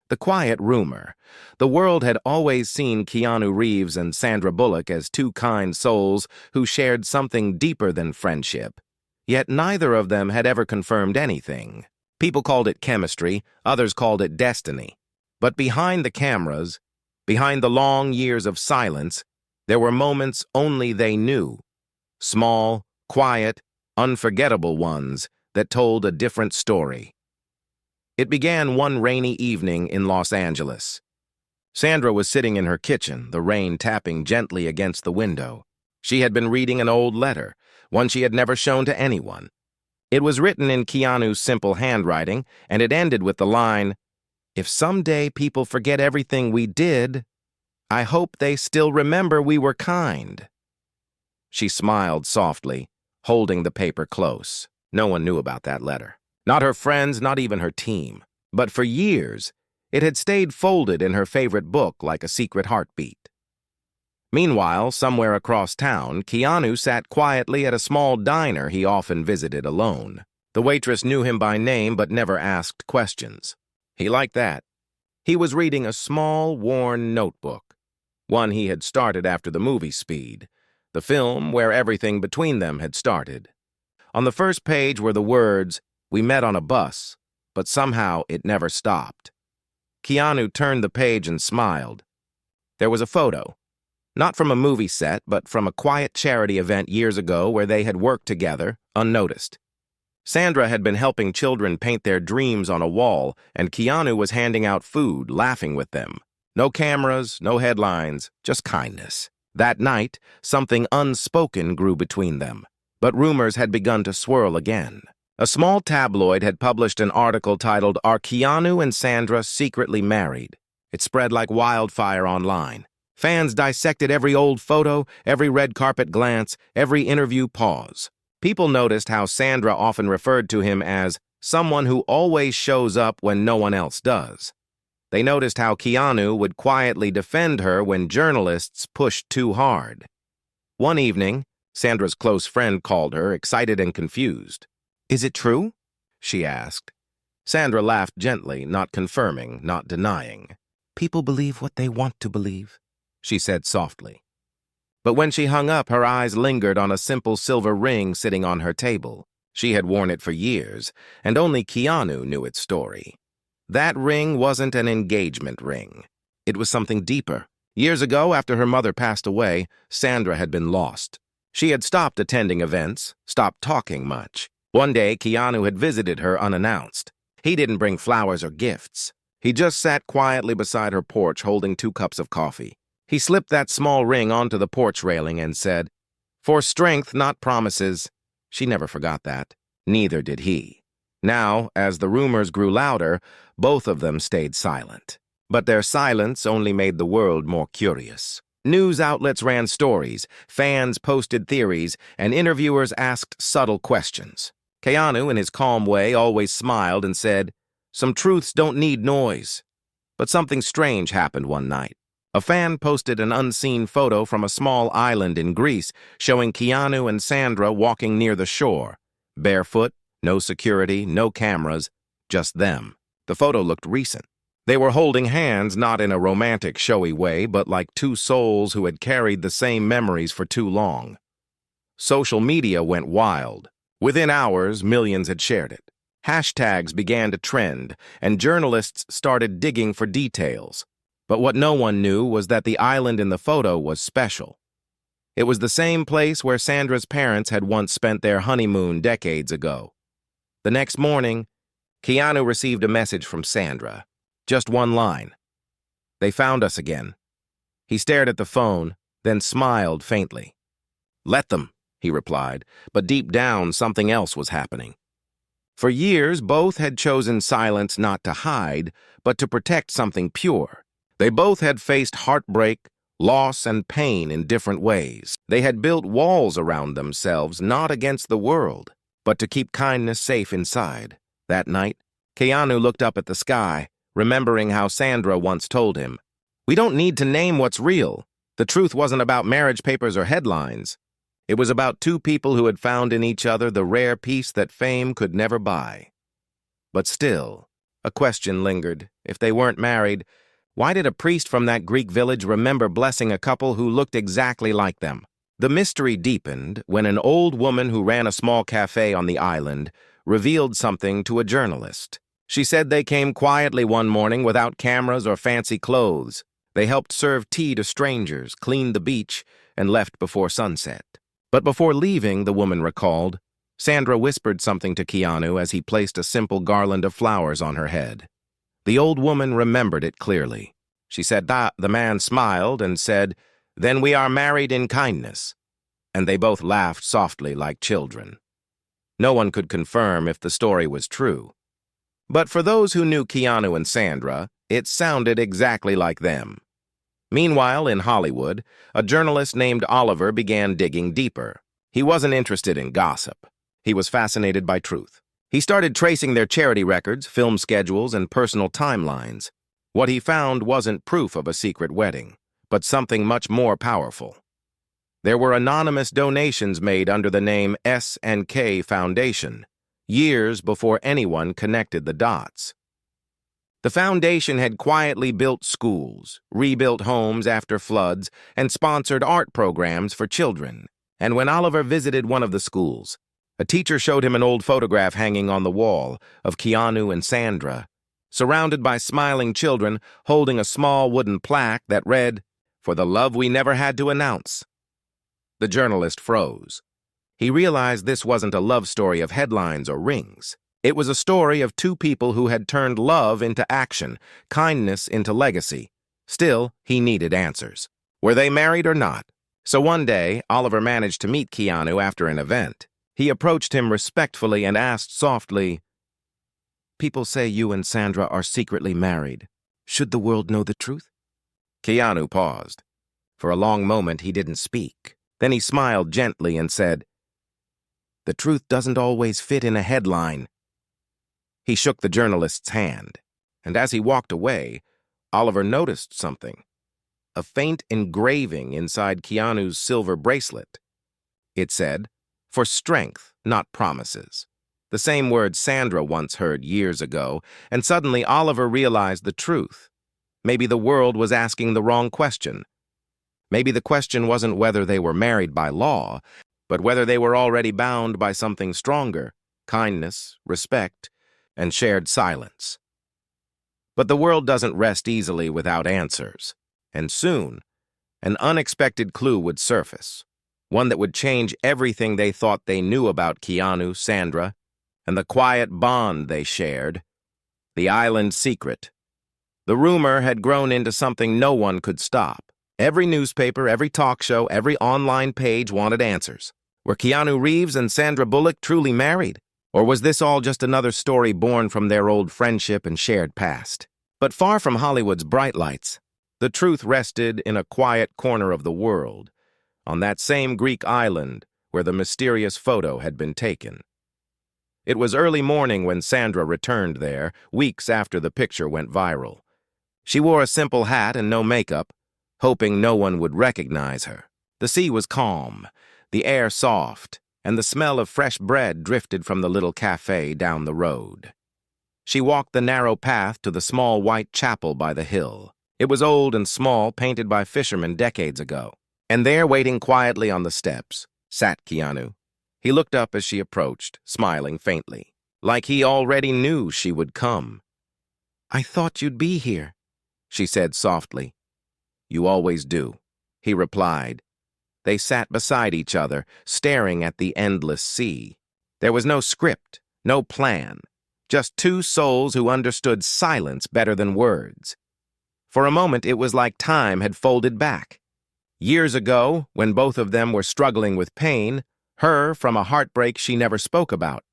The quiet rumor. The world had always seen Keanu Reeves and Sandra Bullock as two kind souls who shared something deeper than friendship. Yet neither of them had ever confirmed anything. People called it chemistry, others called it destiny. But behind the cameras, behind the long years of silence, there were moments only they knew. Small, quiet, unforgettable ones that told a different story. It began one rainy evening in Los Angeles. Sandra was sitting in her kitchen, the rain tapping gently against the window. She had been reading an old letter, one she had never shown to anyone. It was written in Keanu's simple handwriting, and it ended with the line, "If someday people forget everything we did, I hope they still remember we were kind." She smiled softly, holding the paper close. No one knew about that letter. Not her friends, not even her team. But for years, it had stayed folded in her favorite book like a secret heartbeat. Meanwhile, somewhere across town, Keanu sat quietly at a small diner he often visited alone. The waitress knew him by name but never asked questions. He liked that. He was reading a small, worn notebook, one he had started after the movie Speed, the film where everything between them had started. On the first page were the words, "We met on a bus, but somehow it never stopped." Keanu turned the page and smiled. There was a photo. Not from a movie set, but from a quiet charity event years ago where they had worked together, unnoticed. Sandra had been helping children paint their dreams on a wall, and Keanu was handing out food, laughing with them. No cameras, no headlines, just kindness. That night, something unspoken grew between them, but rumors had begun to swirl again. A small tabloid had published an article titled, "Are Keanu and Sandra Secretly Married?" It spread like wildfire online. Fans dissected every old photo, every red carpet glance, every interview pause. People noticed how Sandra often referred to him as someone who always shows up when no one else does. They noticed how Keanu would quietly defend her when journalists pushed too hard. One evening, Sandra's close friend called her, excited and confused. "Is it true?" she asked. Sandra laughed gently, not confirming, not denying. "People believe what they want to believe," she said softly. But when she hung up, her eyes lingered on a simple silver ring sitting on her table. She had worn it for years, and only Keanu knew its story. That ring wasn't an engagement ring. It was something deeper. Years ago, after her mother passed away, Sandra had been lost. She had stopped attending events, stopped talking much. One day, Keanu had visited her unannounced. He didn't bring flowers or gifts. He just sat quietly beside her porch holding 2 cups of coffee. He slipped that small ring onto the porch railing and said, "For strength, not promises." She never forgot that. Neither did he. Now, as the rumors grew louder, both of them stayed silent. But their silence only made the world more curious. News outlets ran stories, fans posted theories, and interviewers asked subtle questions. Keanu, in his calm way, always smiled and said, "Some truths don't need noise." But something strange happened one night. A fan posted an unseen photo from a small island in Greece showing Keanu and Sandra walking near the shore. Barefoot, no security, no cameras, just them. The photo looked recent. They were holding hands, not in a romantic, showy way, but like two souls who had carried the same memories for too long. Social media went wild. Within hours, millions had shared it. Hashtags began to trend, and journalists started digging for details. But what no one knew was that the island in the photo was special. It was the same place where Sandra's parents had once spent their honeymoon decades ago. The next morning, Keanu received a message from Sandra. Just one line. "They found us again." He stared at the phone, then smiled faintly. "Let them," he replied, but deep down something else was happening. For years, both had chosen silence not to hide, but to protect something pure. They both had faced heartbreak, loss, and pain in different ways. They had built walls around themselves, not against the world, but to keep kindness safe inside. That night, Keanu looked up at the sky, remembering how Sandra once told him, "We don't need to name what's real. The truth wasn't about marriage papers or headlines. It was about two people who had found in each other the rare peace that fame could never buy." But still, A question lingered. If they weren't married, why did a priest from that Greek village remember blessing a couple who looked exactly like them? The mystery deepened when an old woman who ran a small cafe on the island revealed something to a journalist. She said they came quietly one morning without cameras or fancy clothes. They helped serve tea to strangers, cleaned the beach, and left before sunset. But before leaving, the woman recalled, Sandra whispered something to Keanu as he placed a simple garland of flowers on her head. The old woman remembered it clearly. She said, the man smiled and said, "Then we are married in kindness." And they both laughed softly like children. No one could confirm if the story was true. But for those who knew Keanu and Sandra, it sounded exactly like them. Meanwhile, in Hollywood, a journalist named Oliver began digging deeper. He wasn't interested in gossip. He was fascinated by truth. He started tracing their charity records, film schedules, and personal timelines. What he found wasn't proof of a secret wedding, but something much more powerful. There were anonymous donations made under the name S&K Foundation, years before anyone connected the dots. The foundation had quietly built schools, rebuilt homes after floods, and sponsored art programs for children. And when Oliver visited one of the schools, a teacher showed him an old photograph hanging on the wall of Keanu and Sandra, surrounded by smiling children holding a small wooden plaque that read, "For the love we never had to announce." The journalist froze. He realized this wasn't a love story of headlines or rings. It was a story of two people who had turned love into action, kindness into legacy. Still, he needed answers. Were they married or not? So one day, Oliver managed to meet Keanu after an event. He approached him respectfully and asked softly, "People say you and Sandra are secretly married. Should the world know the truth?" Keanu paused. For a long moment, he didn't speak. Then he smiled gently and said, "The truth doesn't always fit in a headline." He shook the journalist's hand, and as he walked away, Oliver noticed something. A faint engraving inside Keanu's silver bracelet. It said, "For strength, not promises." The same word Sandra once heard years ago, and suddenly Oliver realized the truth. Maybe the world was asking the wrong question. Maybe the question wasn't whether they were married by law, but whether they were already bound by something stronger, kindness, respect, and shared silence. But the world doesn't rest easily without answers, and soon, an unexpected clue would surface, one that would change everything they thought they knew about Keanu, Sandra, and the quiet bond they shared, the island secret. The rumor had grown into something no one could stop. Every newspaper, every talk show, every online page wanted answers. Were Keanu Reeves and Sandra Bullock truly married? Or was this all just another story born from their old friendship and shared past? But far from Hollywood's bright lights, the truth rested in a quiet corner of the world, on that same Greek island where the mysterious photo had been taken. It was early morning when Sandra returned there, weeks after the picture went viral. She wore a simple hat and no makeup, hoping no one would recognize her. The sea was calm, the air soft, and the smell of fresh bread drifted from the little cafe down the road. She walked the narrow path to the small white chapel by the hill. It was old and small, painted by fishermen decades ago. And there, waiting quietly on the steps, sat Keanu. He looked up as she approached, smiling faintly, like he already knew she would come. "I thought you'd be here," she said softly. "You always do," he replied. They sat beside each other, staring at the endless sea. There was no script, no plan, just two souls who understood silence better than words. For a moment, it was like time had folded back. Years ago, when both of them were struggling with pain, her from a heartbreak she never spoke about,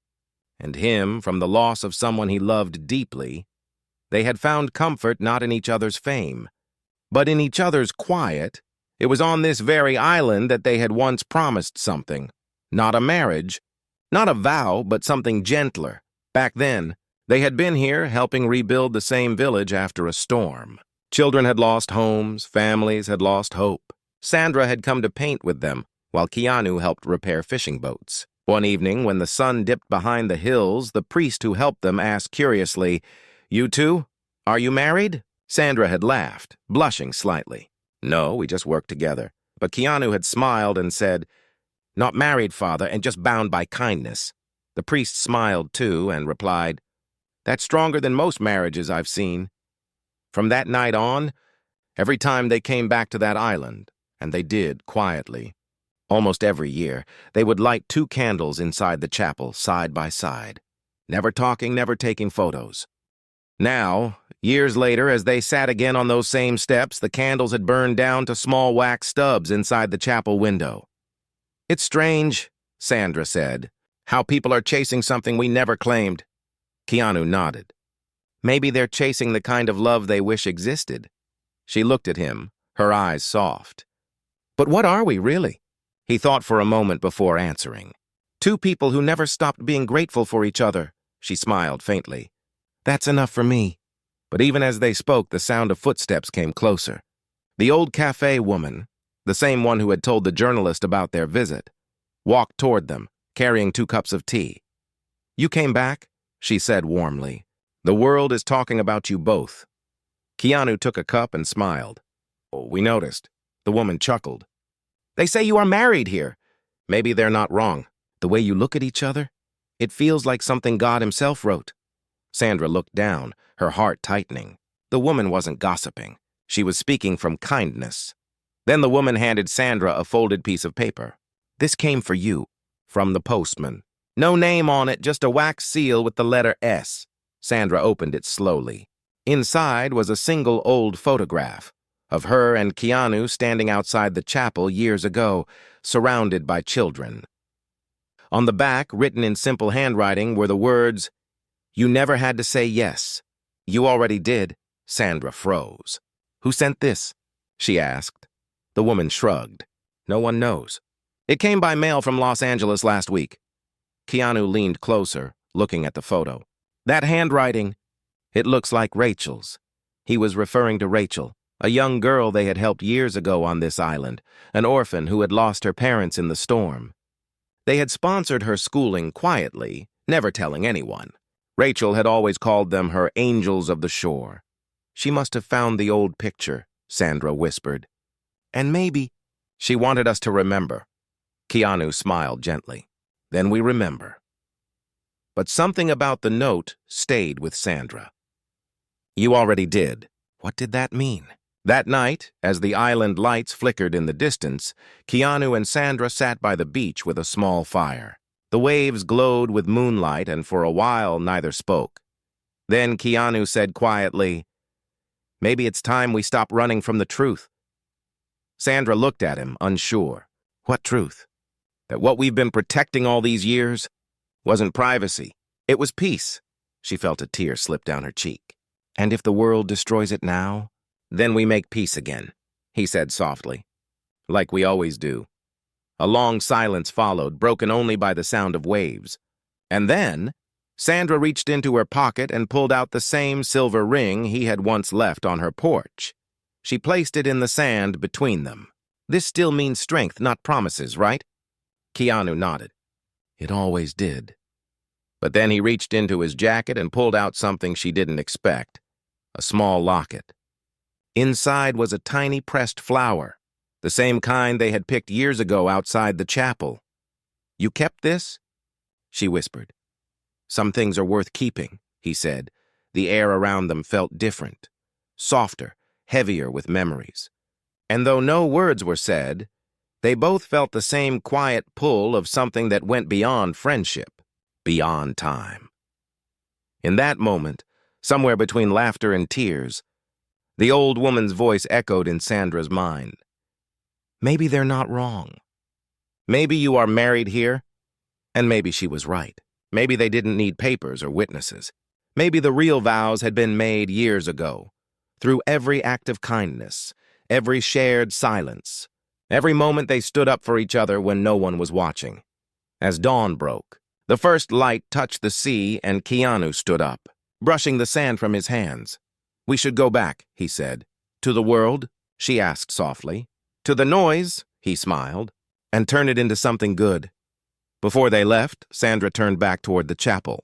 and him from the loss of someone he loved deeply, they had found comfort not in each other's fame, but in each other's quiet. It was on this very island that they had once promised something. Not a marriage, not a vow, but something gentler. Back then, they had been here helping rebuild the same village after a storm. Children had lost homes, families had lost hope. Sandra had come to paint with them, while Keanu helped repair fishing boats. One evening, when the sun dipped behind the hills, the priest who helped them asked curiously, You two? Are you married? Sandra had laughed, blushing slightly. No, we just work together. But Keanu had smiled and said, Not married, Father, and just bound by kindness. The priest smiled too and replied, That's stronger than most marriages I've seen. From that night on, every time they came back to that island, and they did quietly, almost every year, they would light 2 candles inside the chapel, side by side. Never talking, never taking photos. Now, years later, as they sat again on those same steps, the candles had burned down to small wax stubs inside the chapel window. It's strange, Sandra said, how people are chasing something we never claimed. Keanu nodded. Maybe they're chasing the kind of love they wish existed. She looked at him, her eyes soft. But what are we, really? He thought for a moment before answering. 2 people who never stopped being grateful for each other, she smiled faintly. That's enough for me. But even as they spoke, the sound of footsteps came closer. The old cafe woman, the same one who had told the journalist about their visit, walked toward them, carrying 2 cups of tea. You came back, she said warmly. The world is talking about you both. Keanu took a cup and smiled. Oh, we noticed. The woman chuckled. They say you are married here. Maybe they're not wrong. The way you look at each other, it feels like something God himself wrote. Sandra looked down, her heart tightening. The woman wasn't gossiping. She was speaking from kindness. Then the woman handed Sandra a folded piece of paper. This came for you, from the postman. No name on it, just a wax seal with the letter S. Sandra opened it slowly. Inside was a single old photograph of her and Keanu standing outside the chapel years ago, surrounded by children. On the back, written in simple handwriting, were the words, You never had to say yes. You already did. Sandra froze. Who sent this? She asked. The woman shrugged. No one knows. It came by mail from Los Angeles last week. Keanu leaned closer, looking at the photo. That handwriting, it looks like Rachel's. He was referring to Rachel, a young girl they had helped years ago on this island, an orphan who had lost her parents in the storm. They had sponsored her schooling quietly, never telling anyone. Rachel had always called them her angels of the shore. She must have found the old picture, Sandra whispered. And maybe she wanted us to remember. Keanu smiled gently. Then we remember. But something about the note stayed with Sandra. You already did. What did that mean? That night, as the island lights flickered in the distance, Keanu and Sandra sat by the beach with a small fire. The waves glowed with moonlight, and for a while neither spoke. Then Keanu said quietly, Maybe it's time we stop running from the truth. Sandra looked at him, unsure. What truth? That what we've been protecting all these years wasn't privacy. It was peace. She felt a tear slip down her cheek. And if the world destroys it now, then we make peace again, he said softly. Like we always do. A long silence followed, broken only by the sound of waves. And then, Sandra reached into her pocket and pulled out the same silver ring he had once left on her porch. She placed it in the sand between them. This still means strength, not promises, right? Keanu nodded. It always did. But then he reached into his jacket and pulled out something she didn't expect. A small locket. Inside was a tiny pressed flower, the same kind they had picked years ago outside the chapel. You kept this? She whispered. Some things are worth keeping, he said. The air around them felt different, softer, heavier with memories. And though no words were said, they both felt the same quiet pull of something that went beyond friendship, beyond time. In that moment, somewhere between laughter and tears, the old woman's voice echoed in Sandra's mind. Maybe they're not wrong. Maybe you are married here, and maybe she was right. Maybe they didn't need papers or witnesses. Maybe the real vows had been made years ago, through every act of kindness, every shared silence, every moment they stood up for each other when no one was watching. As dawn broke, the first light touched the sea and Keanu stood up, brushing the sand from his hands. We should go back, he said. To the world? She asked softly. To the noise, he smiled, and turn it into something good. Before they left, Sandra turned back toward the chapel.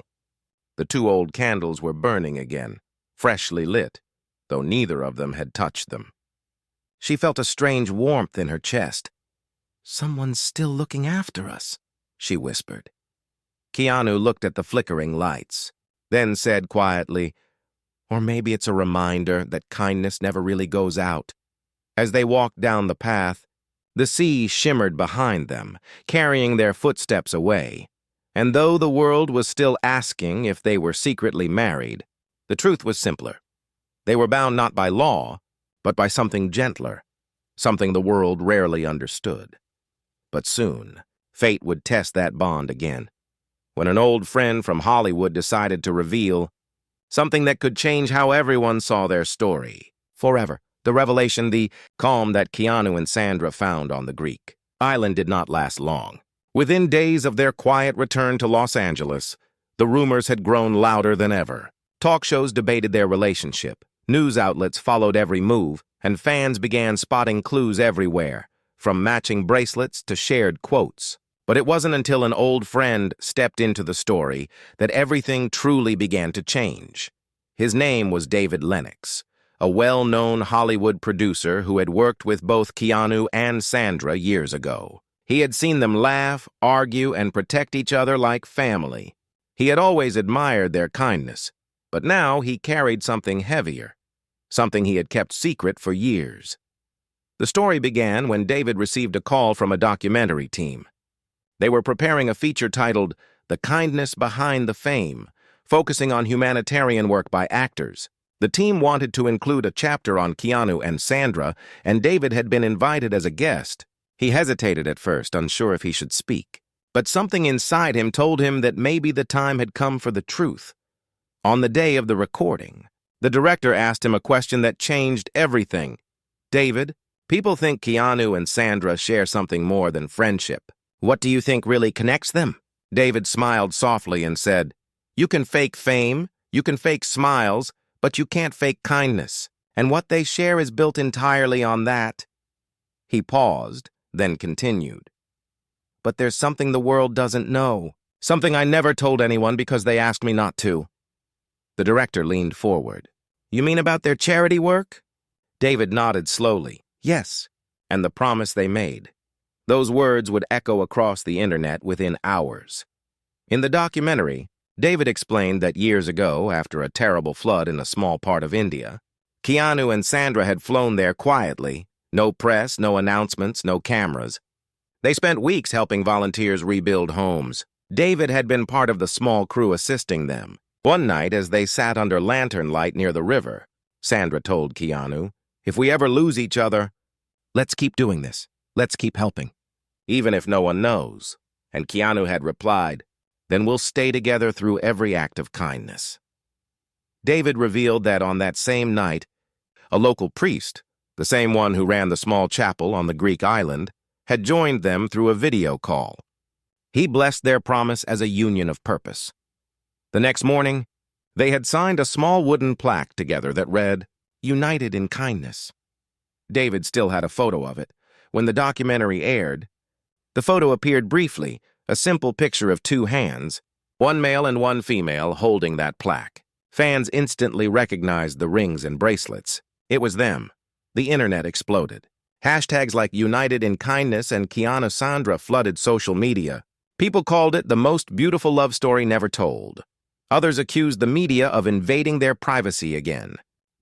The 2 old candles were burning again. freshly lit, though neither of them had touched them. She felt a strange warmth in her chest. "Someone's still looking after us," she whispered. Keanu looked at the flickering lights, then said quietly, "Or maybe it's a reminder that kindness never really goes out." As they walked down the path, the sea shimmered behind them, carrying their footsteps away. And though the world was still asking if they were secretly married, the truth was simpler. They were bound not by law, but by something gentler, something the world rarely understood. But soon, fate would test that bond again, when an old friend from Hollywood decided to reveal something that could change how everyone saw their story forever. The revelation, the calm that Keanu and Sandra found on the Greek island did not last long. Within days of their quiet return to Los Angeles, the rumors had grown louder than ever. Talk shows debated their relationship, news outlets followed every move, and fans began spotting clues everywhere, from matching bracelets to shared quotes. But it wasn't until an old friend stepped into the story that everything truly began to change. His name was David Lennox, a well-known Hollywood producer who had worked with both Keanu and Sandra years ago. He had seen them laugh, argue, and protect each other like family. He had always admired their kindness, but now he carried something heavier, something he had kept secret for years. The story began when David received a call from a documentary team. They were preparing a feature titled "The Kindness Behind the Fame," focusing on humanitarian work by actors. The team wanted to include a chapter on Keanu and Sandra, and David had been invited as a guest. He hesitated at first, unsure if he should speak. But something inside him told him that maybe the time had come for the truth. On the day of the recording, the director asked him a question that changed everything. "David, people think Keanu and Sandra share something more than friendship. What do you think really connects them?" David smiled softly and said, "You can fake fame, you can fake smiles, but you can't fake kindness, and what they share is built entirely on that." He paused, then continued, "But there's something the world doesn't know, something I never told anyone because they asked me not to." The director leaned forward. "You mean about their charity work?" David nodded slowly. "Yes, and the promise they made." Those words would echo across the internet within hours. In the documentary, David explained that years ago, after a terrible flood in a small part of India, Keanu and Sandra had flown there quietly. No press, no announcements, no cameras. They spent weeks helping volunteers rebuild homes. David had been part of the small crew assisting them. One night, as they sat under lantern light near the river, Sandra told Keanu, "If we ever lose each other, let's keep doing this. Let's keep helping, even if no one knows." And Keanu had replied, "Then we'll stay together through every act of kindness." David revealed that on that same night, a local priest, the same one who ran the small chapel on the Greek island, had joined them through a video call. He blessed their promise as a union of purpose. The next morning, they had signed a small wooden plaque together that read, "United in Kindness." David still had a photo of it. When the documentary aired, the photo appeared briefly, a simple picture of two hands, one male and one female, holding that plaque. Fans instantly recognized the rings and bracelets. It was them. The internet exploded. Hashtags like "United in Kindness" and "Keanu Sandra" flooded social media. People called it the most beautiful love story never told. Others accused the media of invading their privacy again.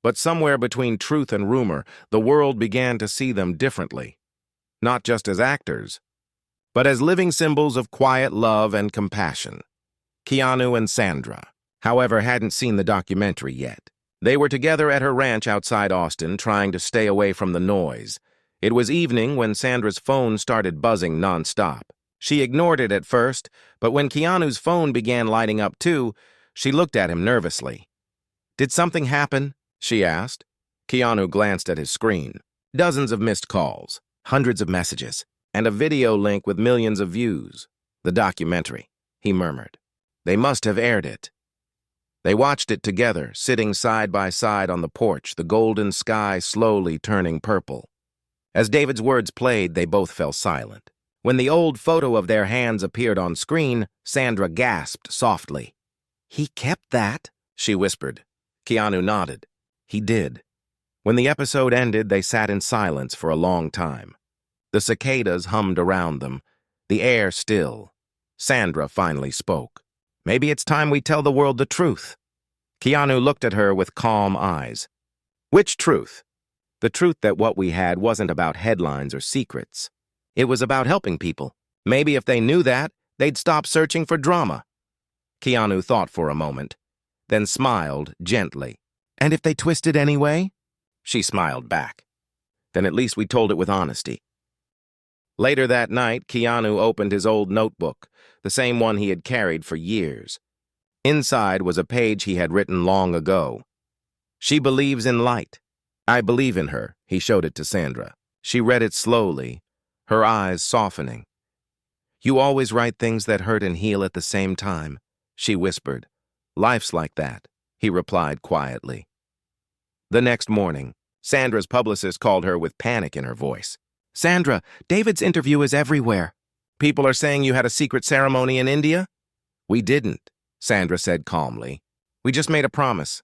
But somewhere between truth and rumor, the world began to see them differently. Not just as actors, but as living symbols of quiet love and compassion. Keanu and Sandra, however, hadn't seen the documentary yet. They were together at her ranch outside Austin, trying to stay away from the noise. It was evening when Sandra's phone started buzzing nonstop. She ignored it at first, but when Keanu's phone began lighting up too, she looked at him nervously. "Did something happen?" she asked. Keanu glanced at his screen. Dozens of missed calls, hundreds of messages, and a video link with millions of views. "The documentary," he murmured. "They must have aired it." They watched it together, sitting side by side on the porch, the golden sky slowly turning purple. As David's words played, they both fell silent. When the old photo of their hands appeared on screen, Sandra gasped softly. "He kept that," she whispered. Keanu nodded. He did. When the episode ended, they sat in silence for a long time. The cicadas hummed around them, the air still. Sandra finally spoke. Maybe it's time we tell the world the truth. Keanu looked at her with calm eyes. Which truth? The truth that what we had wasn't about headlines or secrets. It was about helping people. Maybe if they knew that, they'd stop searching for drama. Keanu thought for a moment, then smiled gently. And if they twisted anyway? She smiled back. Then at least we told it with honesty. Later that night, Keanu opened his old notebook, the same one he had carried for years. Inside was a page he had written long ago. She believes in light. I believe in her, he showed it to Sandra. She read it slowly, her eyes softening. You always write things that hurt and heal at the same time, she whispered. Life's like that, he replied quietly. The next morning, Sandra's publicist called her with panic in her voice. Sandra, David's interview is everywhere. People are saying you had a secret ceremony in India? We didn't, Sandra said calmly. We just made a promise.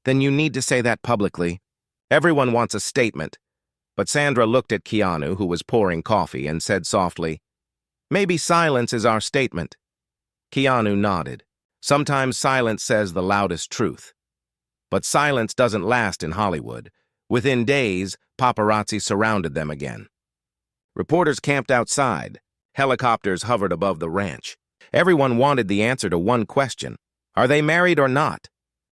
Then you need to say that publicly. Everyone wants a statement. But Sandra looked at Keanu, who was pouring coffee, and said softly, Maybe silence is our statement. Keanu nodded. Sometimes silence says the loudest truth. But silence doesn't last in Hollywood. Within days, paparazzi surrounded them again. Reporters camped outside. Helicopters hovered above the ranch. Everyone wanted the answer to one question. Are they married or not?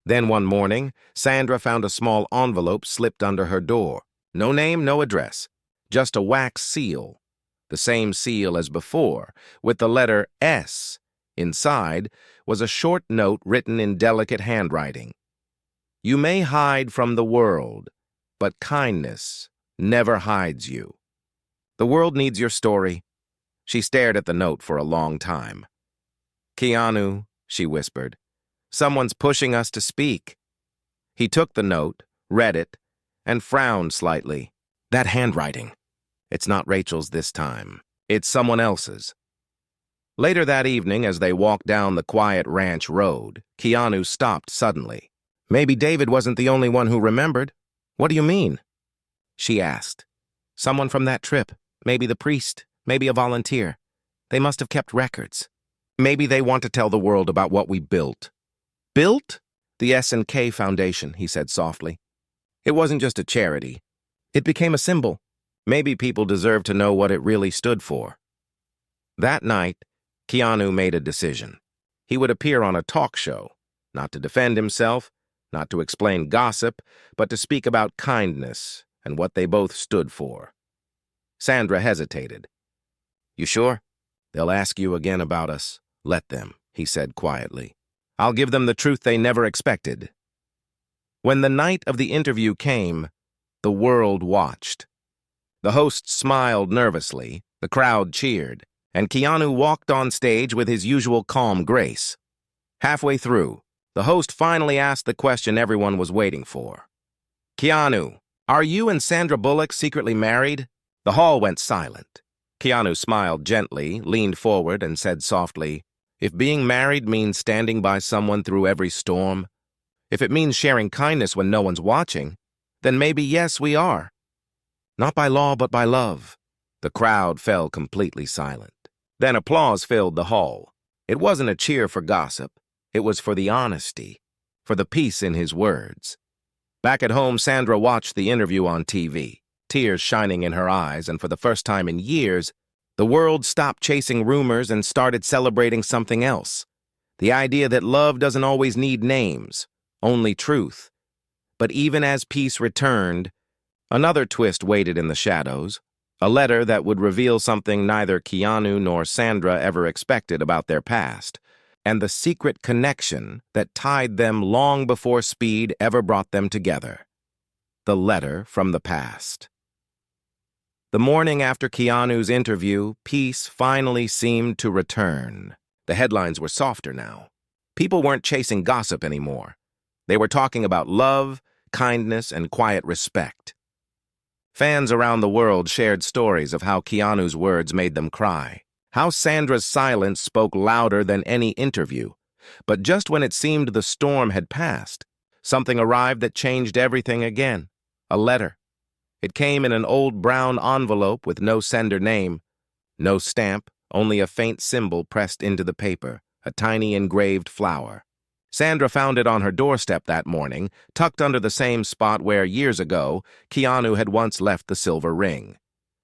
Then one morning, Sandra found a small envelope slipped under her door. No name, no address. Just a wax seal. The same seal as before, with the letter S. Inside was a short note written in delicate handwriting. You may hide from the world, but kindness never hides you. The world needs your story. She stared at the note for a long time. Keanu, she whispered, someone's pushing us to speak. He took the note, read it, and frowned slightly. That handwriting. It's not Rachel's this time. It's someone else's. Later that evening, as they walked down the quiet ranch road, Keanu stopped suddenly. Maybe David wasn't the only one who remembered. What do you mean? She asked. Someone from that trip. Maybe the priest. Maybe a volunteer. They must have kept records. Maybe they want to tell the world about what we built. Built? The S&K Foundation, he said softly. It wasn't just a charity. It became a symbol. Maybe people deserve to know what it really stood for. That night, Keanu made a decision. He would appear on a talk show, not to defend himself, not to explain gossip, but to speak about kindness and what they both stood for. Sandra hesitated. You sure? They'll ask you again about us. Let them, he said quietly. I'll give them the truth they never expected. When the night of the interview came, the world watched. The host smiled nervously, the crowd cheered, and Keanu walked on stage with his usual calm grace. Halfway through, the host finally asked the question everyone was waiting for. Keanu, are you and Sandra Bullock secretly married? The hall went silent. Keanu smiled gently, leaned forward, and said softly, if being married means standing by someone through every storm, if it means sharing kindness when no one's watching, then maybe yes, we are. Not by law, but by love. The crowd fell completely silent. Then applause filled the hall. It wasn't a cheer for gossip. It was for the honesty, for the peace in his words. Back at home, Sandra watched the interview on TV, tears shining in her eyes, and for the first time in years, the world stopped chasing rumors and started celebrating something else. The idea that love doesn't always need names, only truth. But even as peace returned, another twist waited in the shadows, a letter that would reveal something neither Keanu nor Sandra ever expected about their past, and the secret connection that tied them long before speed ever brought them together. The letter from the past. The morning after Keanu's interview, peace finally seemed to return. The headlines were softer now. People weren't chasing gossip anymore. They were talking about love, kindness, and quiet respect. Fans around the world shared stories of how Keanu's words made them cry, how Sandra's silence spoke louder than any interview. But just when it seemed the storm had passed, something arrived that changed everything again. A letter. It came in an old brown envelope with no sender name, no stamp, only a faint symbol pressed into the paper, a tiny engraved flower. Sandra found it on her doorstep that morning, tucked under the same spot where, years ago, Keanu had once left the silver ring.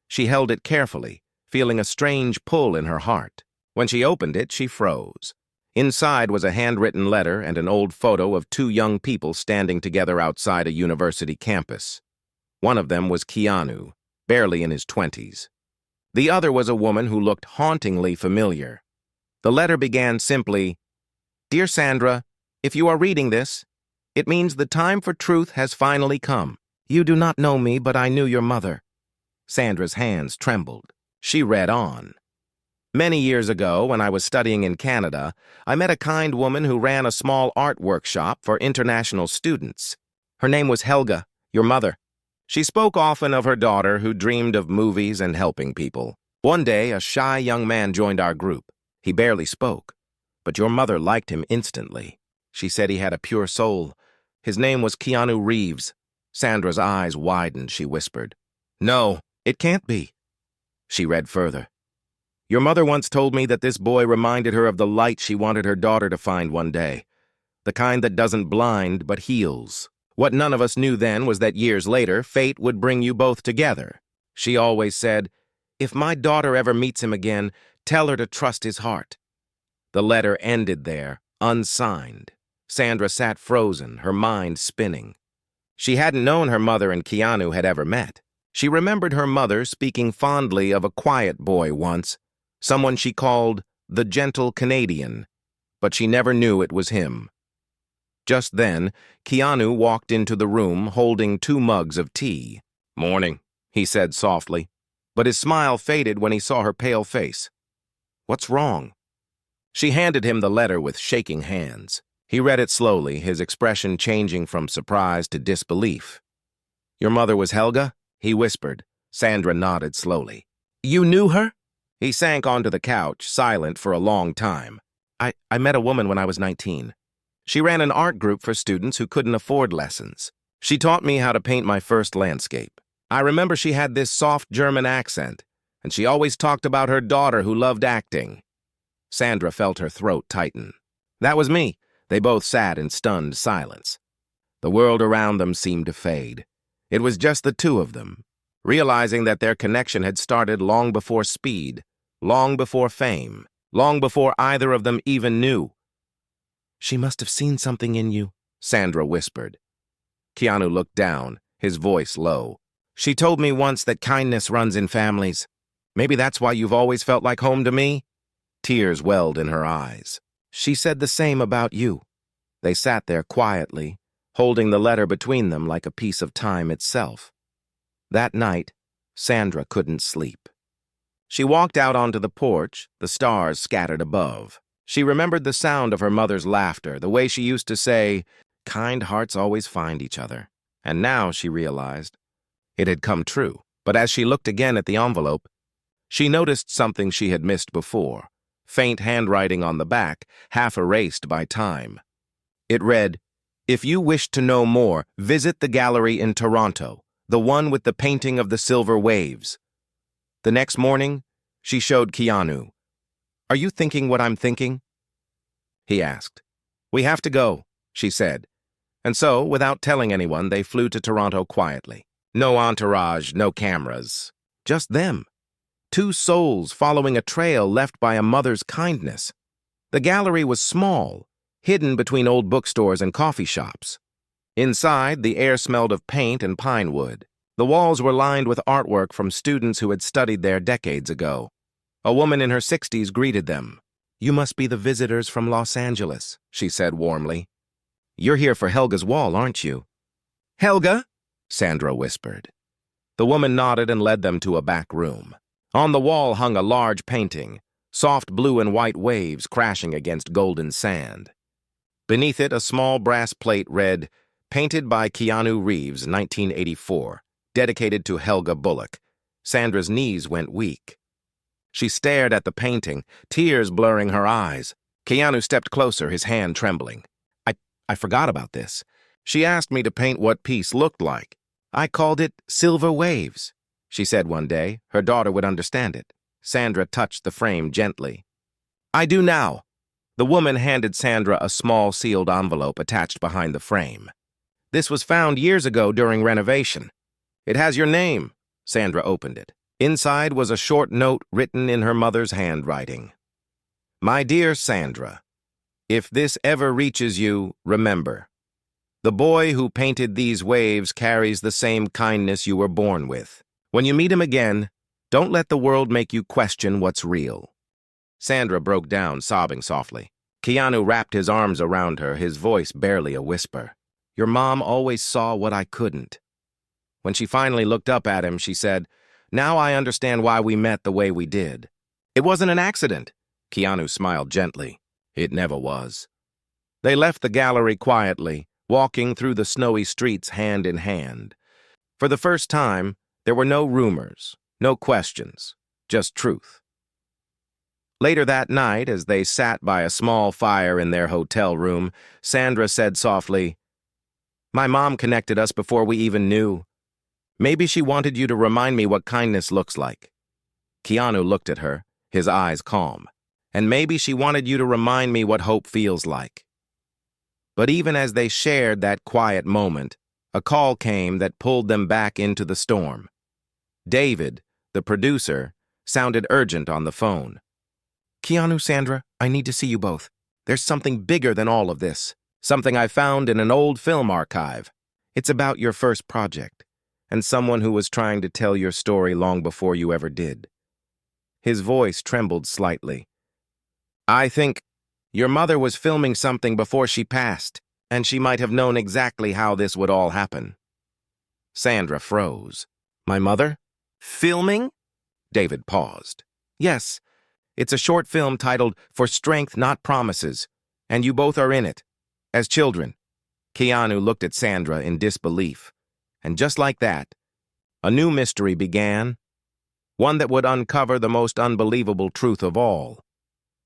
She held it carefully, feeling a strange pull in her heart. When she opened it, she froze. Inside was a handwritten letter and an old photo of two young people standing together outside a university campus. One of them was Keanu, barely in his 20s. The other was a woman who looked hauntingly familiar. The letter began simply, "Dear Sandra, if you are reading this, it means the time for truth has finally come. You do not know me, but I knew your mother." Sandra's hands trembled. She read on. "Many years ago, when I was studying in Canada, I met a kind woman who ran a small art workshop for international students. Her name was Helga, your mother. She spoke often of her daughter who dreamed of movies and helping people. One day, a shy young man joined our group. He barely spoke, but your mother liked him instantly. She said he had a pure soul. His name was Keanu Reeves." Sandra's eyes widened. She whispered, "No, it can't be." She read further. "Your mother once told me that this boy reminded her of the light she wanted her daughter to find one day. The kind that doesn't blind, but heals. What none of us knew then was that years later, fate would bring you both together. She always said, 'If my daughter ever meets him again, tell her to trust his heart.'" The letter ended there, unsigned. Sandra sat frozen, her mind spinning. She hadn't known her mother and Keanu had ever met. She remembered her mother speaking fondly of a quiet boy once, someone she called the gentle Canadian, but she never knew it was him. Just then, Keanu walked into the room holding 2 mugs of tea. "Morning," he said softly, but his smile faded when he saw her pale face. "What's wrong?" She handed him the letter with shaking hands. He read it slowly, his expression changing from surprise to disbelief. "Your mother was Helga?" he whispered. Sandra nodded slowly. "You knew her?" He sank onto the couch, silent for a long time. I met a woman when I was 19. She ran an art group for students who couldn't afford lessons. She taught me how to paint my first landscape. I remember she had this soft German accent, and she always talked about her daughter who loved acting." Sandra felt her throat tighten. "That was me." They both sat in stunned silence. The world around them seemed to fade. It was just the two of them, realizing that their connection had started long before speed, long before fame, long before either of them even knew. "She must have seen something in you," Sandra whispered. Keanu looked down, his voice low. "She told me once that kindness runs in families. Maybe that's why you've always felt like home to me?" Tears welled in her eyes. "She said the same about you." They sat there quietly, holding the letter between them like a piece of time itself. That night, Sandra couldn't sleep. She walked out onto the porch, the stars scattered above. She remembered the sound of her mother's laughter, the way she used to say, "Kind hearts always find each other." And now, she realized, it had come true. But as she looked again at the envelope, she noticed something she had missed before, faint handwriting on the back, half erased by time. It read, "If you wish to know more, visit the gallery in Toronto, the one with the painting of the silver waves." The next morning, she showed Keanu. "Are you thinking what I'm thinking?" he asked. "We have to go," she said. And so, without telling anyone, they flew to Toronto quietly. No entourage, no cameras. Just them. 2 souls following a trail left by a mother's kindness. The gallery was small, hidden between old bookstores and coffee shops. Inside, the air smelled of paint and pine wood. The walls were lined with artwork from students who had studied there decades ago. A woman in her 60s greeted them. "You must be the visitors from Los Angeles," she said warmly. "You're here for Helga's wall, aren't you?" "Helga?" Sandra whispered. The woman nodded and led them to a back room. On the wall hung a large painting, soft blue and white waves crashing against golden sand. Beneath it, a small brass plate read, "Painted by Keanu Reeves, 1984, dedicated to Helga Bullock." Sandra's knees went weak. She stared at the painting, tears blurring her eyes. Keanu stepped closer, his hand trembling. I forgot about this. She asked me to paint what peace looked like. I called it silver waves, she said one day. Her daughter would understand it. Sandra touched the frame gently. I do now. The woman handed Sandra a small sealed envelope attached behind the frame. This was found years ago during renovation. It has your name. Sandra opened it. Inside was a short note written in her mother's handwriting. My dear Sandra, if this ever reaches you, remember, the boy who painted these waves carries the same kindness you were born with. When you meet him again, don't let the world make you question what's real. Sandra broke down, sobbing softly. Keanu wrapped his arms around her, his voice barely a whisper. Your mom always saw what I couldn't. When she finally looked up at him, she said, Now I understand why we met the way we did. It wasn't an accident. Keanu smiled gently. It never was. They left the gallery quietly, walking through the snowy streets hand in hand. For the first time, there were no rumors, no questions, just truth. Later that night, as they sat by a small fire in their hotel room, Sandra said softly, My mom connected us before we even knew. Maybe she wanted you to remind me what kindness looks like. Keanu looked at her, his eyes calm. And maybe she wanted you to remind me what hope feels like. But even as they shared that quiet moment, a call came that pulled them back into the storm. David, the producer, sounded urgent on the phone. Keanu, Sandra, I need to see you both. There's something bigger than all of this. Something I found in an old film archive. It's about your first project, and someone who was trying to tell your story long before you ever did. His voice trembled slightly. I think your mother was filming something before she passed, and she might have known exactly how this would all happen. Sandra froze. My mother? Filming? David paused. Yes, it's a short film titled For Strength, Not Promises, and you both are in it, as children. Keanu looked at Sandra in disbelief, and just like that, a new mystery began, one that would uncover the most unbelievable truth of all.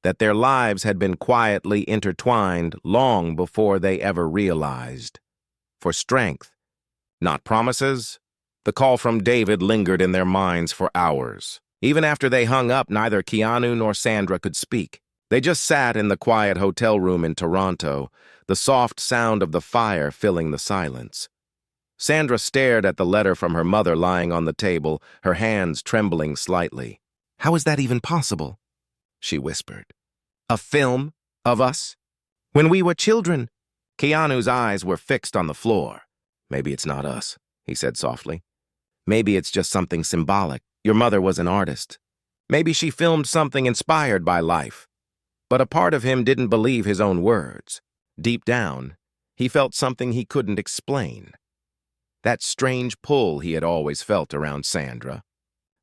That their lives had been quietly intertwined long before they ever realized. For strength, not promises. The call from David lingered in their minds for hours. Even after they hung up, neither Keanu nor Sandra could speak. They just sat in the quiet hotel room in Toronto, the soft sound of the fire filling the silence. Sandra stared at the letter from her mother lying on the table, her hands trembling slightly. How is that even possible? She whispered. A film of us? When we were children. Keanu's eyes were fixed on the floor. Maybe it's not us, he said softly. Maybe it's just something symbolic. Your mother was an artist. Maybe she filmed something inspired by life. But a part of him didn't believe his own words. Deep down, he felt something he couldn't explain. That strange pull he had always felt around Sandra.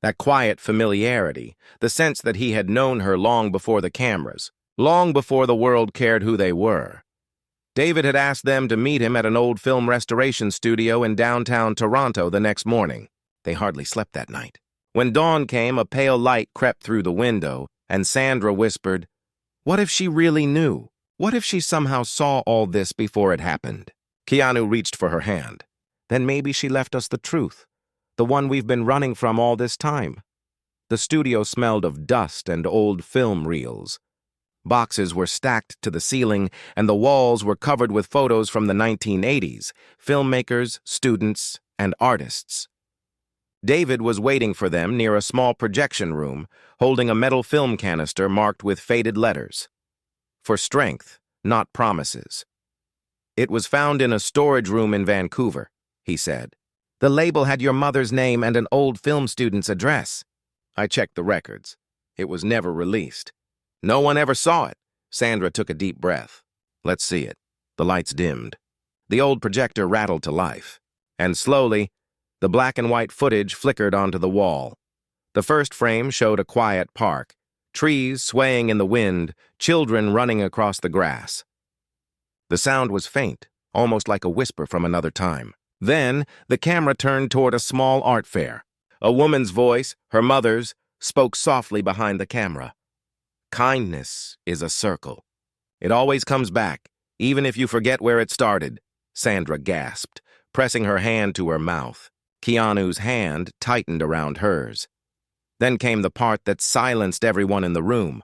That quiet familiarity, the sense that he had known her long before the cameras, long before the world cared who they were. David had asked them to meet him at an old film restoration studio in downtown Toronto the next morning. They hardly slept that night. When dawn came, a pale light crept through the window, and Sandra whispered, What if she really knew? What if she somehow saw all this before it happened? Keanu reached for her hand. Then maybe she left us the truth. The one we've been running from all this time. The studio smelled of dust and old film reels. Boxes were stacked to the ceiling, and the walls were covered with photos from the 1980s, filmmakers, students, and artists. David was waiting for them near a small projection room, holding a metal film canister marked with faded letters. For strength, not promises. It was found in a storage room in Vancouver, he said. The label had your mother's name and an old film student's address. I checked the records. It was never released. No one ever saw it. Sandra took a deep breath. Let's see it. The lights dimmed. The old projector rattled to life. And slowly, the black and white footage flickered onto the wall. The first frame showed a quiet park, trees swaying in the wind, children running across the grass. The sound was faint, almost like a whisper from another time. Then, the camera turned toward a small art fair. A woman's voice, her mother's, spoke softly behind the camera. Kindness is a circle. It always comes back, even if you forget where it started. Sandra gasped, pressing her hand to her mouth. Keanu's hand tightened around hers. Then came the part that silenced everyone in the room.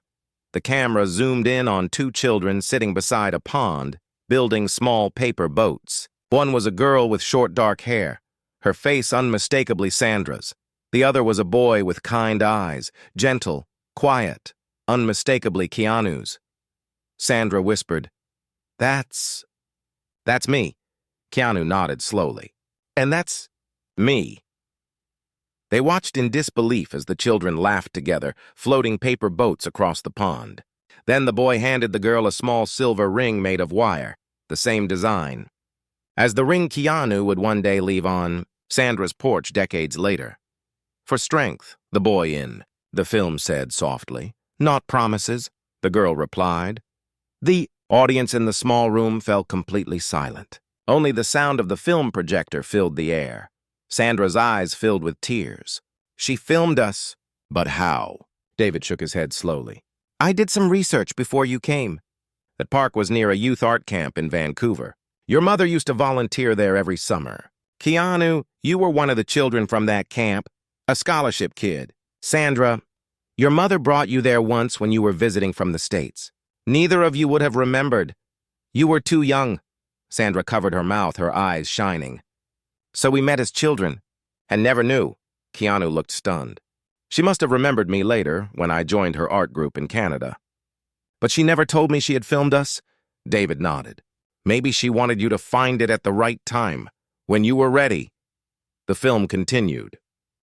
The camera zoomed in on two children sitting beside a pond, building small paper boats. One was a girl with short dark hair, her face unmistakably Sandra's. The other was a boy with kind eyes, gentle, quiet, unmistakably Keanu's. Sandra whispered, That's me." Keanu nodded slowly. "And that's me." They watched in disbelief as the children laughed together, floating paper boats across the pond. Then the boy handed the girl a small silver ring made of wire, the same design as the ring Keanu would one day leave on Sandra's porch decades later. "For strength, the boy in," the film said softly. "Not promises," the girl replied. The audience in the small room fell completely silent. Only the sound of the film projector filled the air. Sandra's eyes filled with tears. "She filmed us." "But how?" David shook his head slowly. "I did some research before you came." That park was near a youth art camp in Vancouver. Your mother used to volunteer there every summer. Keanu, you were one of the children from that camp, a scholarship kid. Sandra, your mother brought you there once when you were visiting from the States. Neither of you would have remembered. You were too young." Sandra covered her mouth, her eyes shining. "So we met as children, and never knew." Keanu looked stunned. "She must have remembered me later, when I joined her art group in Canada." "But she never told me she had filmed us?" David nodded. "Maybe she wanted you to find it at the right time, when you were ready." The film continued.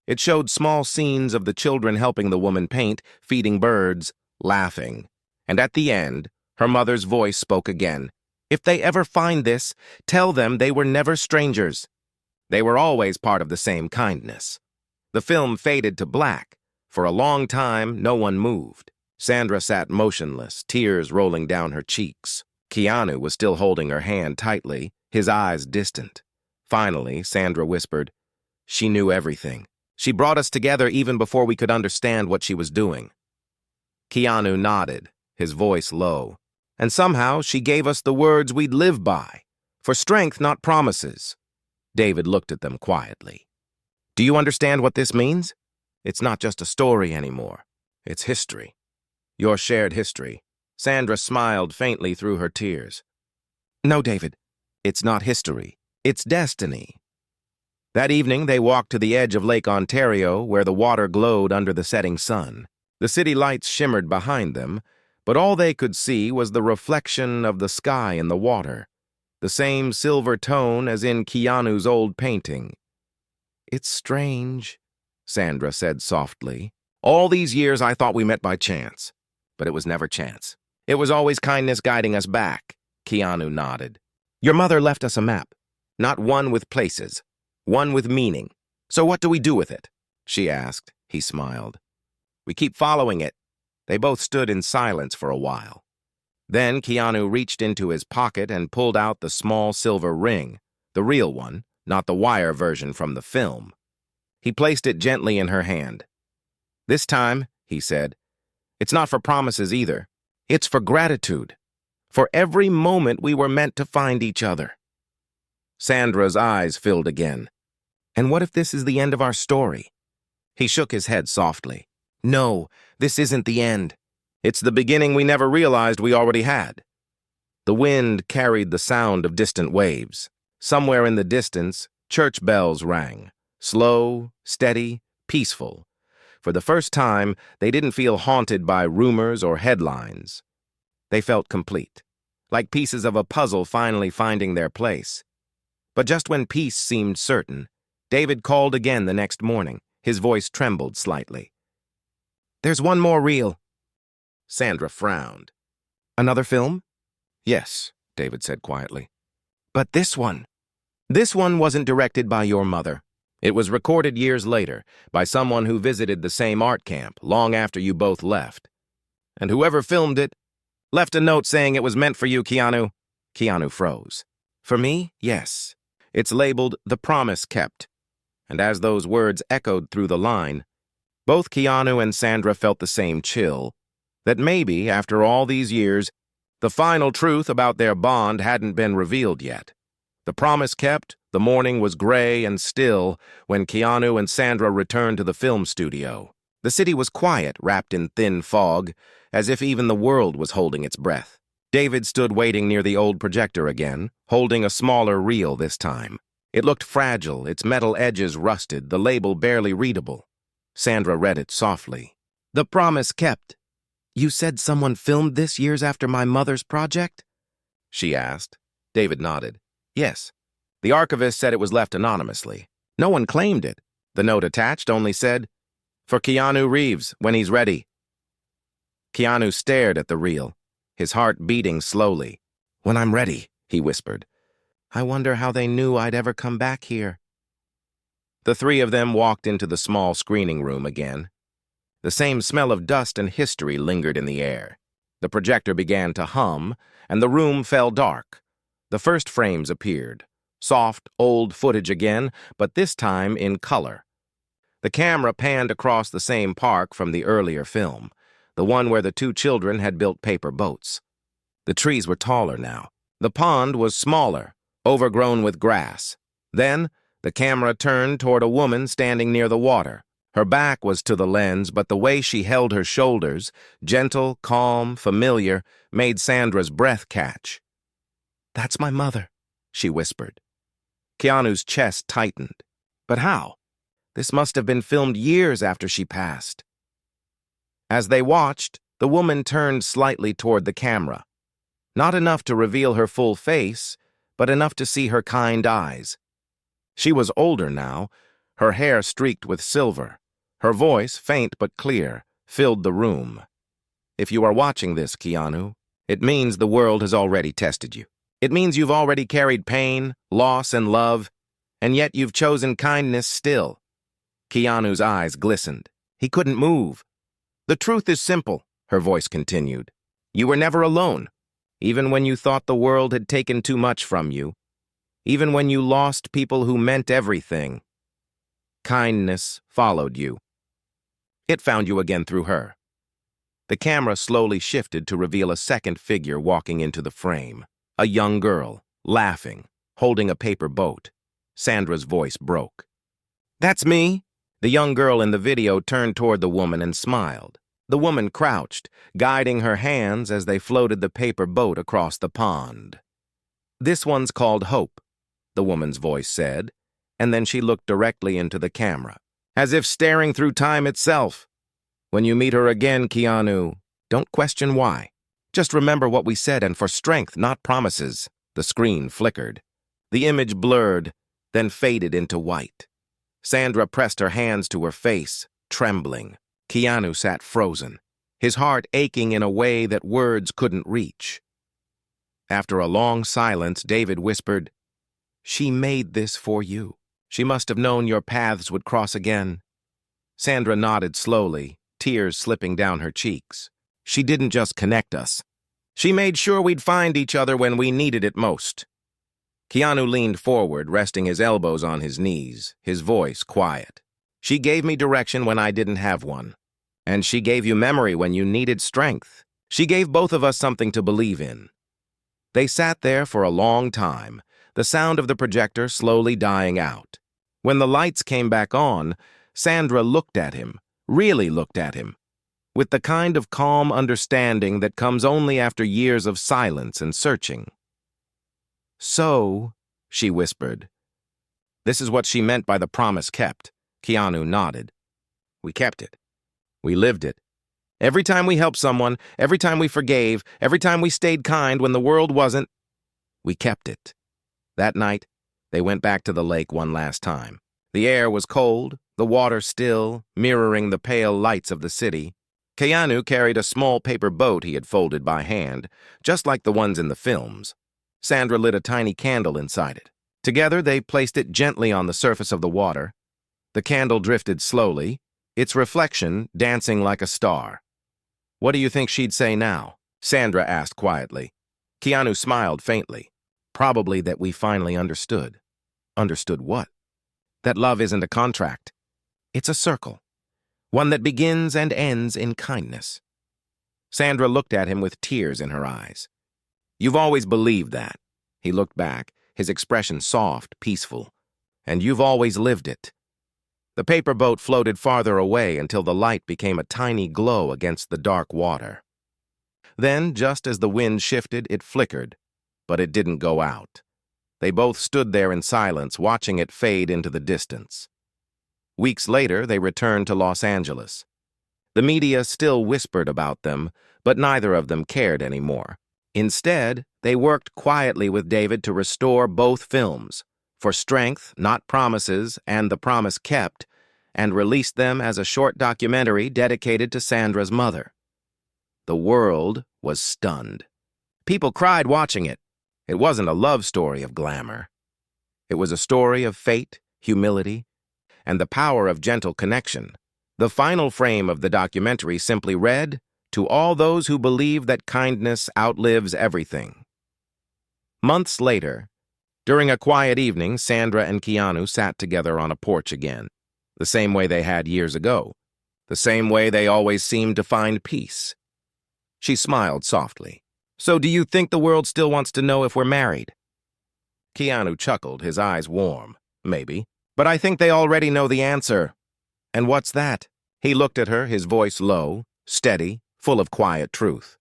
It showed small scenes of the children helping the woman paint, feeding birds, laughing. And at the end, her mother's voice spoke again. "If they ever find this, tell them they were never strangers. They were always part of the same kindness." The film faded to black. For a long time, no one moved. Sandra sat motionless, tears rolling down her cheeks. Keanu was still holding her hand tightly, his eyes distant. Finally, Sandra whispered, "She knew everything. She brought us together even before we could understand what she was doing." Keanu nodded, his voice low. "And somehow she gave us the words we'd live by. For strength, not promises." David looked at them quietly. "Do you understand what this means? It's not just a story anymore. It's history. Your shared history." Sandra smiled faintly through her tears. "No, David, it's not history. It's destiny." That evening, they walked to the edge of Lake Ontario, where the water glowed under the setting sun. The city lights shimmered behind them, but all they could see was the reflection of the sky in the water, the same silver tone as in Keanu's old painting. "It's strange," Sandra said softly. "All these years I thought we met by chance, but it was never chance. It was always kindness guiding us back." Keanu nodded. "Your mother left us a map, not one with places, one with meaning. So what do we do with it?" she asked. He smiled. "We keep following it." They both stood in silence for a while. Then Keanu reached into his pocket and pulled out the small silver ring, the real one, not the wire version from the film. He placed it gently in her hand. "This time," he said, "it's not for promises either. It's for gratitude. For every moment we were meant to find each other." Sandra's eyes filled again. "And what if this is the end of our story?" He shook his head softly. "No, this isn't the end. It's the beginning we never realized we already had." The wind carried the sound of distant waves. Somewhere in the distance, church bells rang. Slow, steady, peaceful. For the first time, they didn't feel haunted by rumors or headlines. They felt complete, like pieces of a puzzle finally finding their place. But just when peace seemed certain, David called again the next morning. His voice trembled slightly. "There's one more reel." Sandra frowned. "Another film?" "Yes," David said quietly. "But this one?" "This one wasn't directed by your mother. It was recorded years later by someone who visited the same art camp long after you both left. And whoever filmed it left a note saying it was meant for you, Keanu." Keanu froze. "For me? Yes. It's labeled The Promise Kept." And as those words echoed through the line, both Keanu and Sandra felt the same chill, that maybe, after all these years, the final truth about their bond hadn't been revealed yet. The promise kept, the morning was gray and still when Keanu and Sandra returned to the film studio. The city was quiet, wrapped in thin fog, as if even the world was holding its breath. David stood waiting near the old projector again, holding a smaller reel this time. It looked fragile, its metal edges rusted, the label barely readable. Sandra read it softly. "The promise kept. You said someone filmed this years after my mother's project?" she asked. David nodded. "Yes. The archivist said it was left anonymously. No one claimed it. The note attached only said, 'For Keanu Reeves, when he's ready.'" Keanu stared at the reel, his heart beating slowly. "When I'm ready," he whispered. "I wonder how they knew I'd ever come back here." The three of them walked into the small screening room again. The same smell of dust and history lingered in the air. The projector began to hum, and the room fell dark. The first frames appeared. Soft, old footage again, but this time in color. The camera panned across the same park from the earlier film, the one where the two children had built paper boats. The trees were taller now. The pond was smaller, overgrown with grass. Then, the camera turned toward a woman standing near the water. Her back was to the lens, but the way she held her shoulders, gentle, calm, familiar, made Sandra's breath catch. "That's my mother," she whispered. Keanu's chest tightened. But how? This must have been filmed years after she passed. As they watched, the woman turned slightly toward the camera. Not enough to reveal her full face, but enough to see her kind eyes. She was older now, her hair streaked with silver. Her voice, faint but clear, filled the room. "If you are watching this, Keanu, it means the world has already tested you. It means you've already carried pain, loss, and love, and yet you've chosen kindness still." Keanu's eyes glistened. He couldn't move. "The truth is simple," her voice continued. "You were never alone, even when you thought the world had taken too much from you, even when you lost people who meant everything. Kindness followed you. It found you again through her." The camera slowly shifted to reveal a second figure walking into the frame. A young girl, laughing, holding a paper boat. Sandra's voice broke. "That's me." The young girl in the video turned toward the woman and smiled. The woman crouched, guiding her hands as they floated the paper boat across the pond. "This one's called Hope," the woman's voice said, and then she looked directly into the camera, as if staring through time itself. "When you meet her again, Keanu, don't question why. Just remember what we said, and for strength, not promises." The screen flickered. The image blurred, then faded into white. Sandra pressed her hands to her face, trembling. Keanu sat frozen, his heart aching in a way that words couldn't reach. After a long silence, David whispered, "She made this for you. She must have known your paths would cross again." Sandra nodded slowly, tears slipping down her cheeks. "She didn't just connect us. She made sure we'd find each other when we needed it most." Keanu leaned forward, resting his elbows on his knees, his voice quiet. "She gave me direction when I didn't have one. And she gave you memory when you needed strength. She gave both of us something to believe in." They sat there for a long time, the sound of the projector slowly dying out. When the lights came back on, Sandra looked at him, really looked at him, with the kind of calm understanding that comes only after years of silence and searching. "So," she whispered. "This is what she meant by the promise kept." Keanu nodded. "We kept it. We lived it. Every time we helped someone, every time we forgave, every time we stayed kind when the world wasn't, we kept it." That night, they went back to the lake one last time. The air was cold, the water still, mirroring the pale lights of the city. Keanu carried a small paper boat he had folded by hand, just like the ones in the films. Sandra lit a tiny candle inside it. Together, they placed it gently on the surface of the water. The candle drifted slowly, its reflection dancing like a star. "What do you think she'd say now?" Sandra asked quietly. Keanu smiled faintly. "Probably that we finally understood." "Understood what?" "That love isn't a contract. It's a circle. One that begins and ends in kindness." Sandra looked at him with tears in her eyes. "You've always believed that." He looked back, his expression soft, peaceful. "And you've always lived it." The paper boat floated farther away until the light became a tiny glow against the dark water. Then, just as the wind shifted, it flickered, but it didn't go out. They both stood there in silence, watching it fade into the distance. Weeks later, they returned to Los Angeles. The media still whispered about them, but neither of them cared anymore. Instead, they worked quietly with David to restore both films, For Strength, Not Promises, and The Promise Kept, and released them as a short documentary dedicated to Sandra's mother. The world was stunned. People cried watching it. It wasn't a love story of glamour. It was a story of fate, humility, and the power of gentle connection. The final frame of the documentary simply read, "To all those who believe that kindness outlives everything." Months later, during a quiet evening, Sandra and Keanu sat together on a porch again, the same way they had years ago, the same way they always seemed to find peace. She smiled softly. "So do you think the world still wants to know if we're married?" Keanu chuckled, his eyes warm. "Maybe. But I think they already know the answer." "And what's that?" He looked at her, his voice low, steady, full of quiet truth.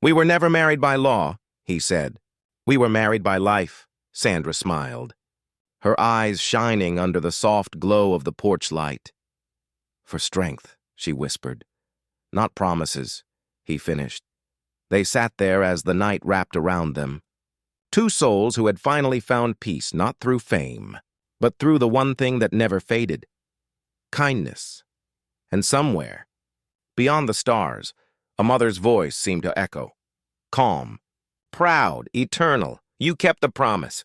"We were never married by law," he said. "We were married by life." Sandra smiled, her eyes shining under the soft glow of the porch light. "For strength," she whispered. "Not promises," he finished. They sat there as the night wrapped around them. Two souls who had finally found peace, not through fame, but through the one thing that never faded: kindness. And somewhere, beyond the stars, a mother's voice seemed to echo. Calm, proud, eternal. "You kept the promise.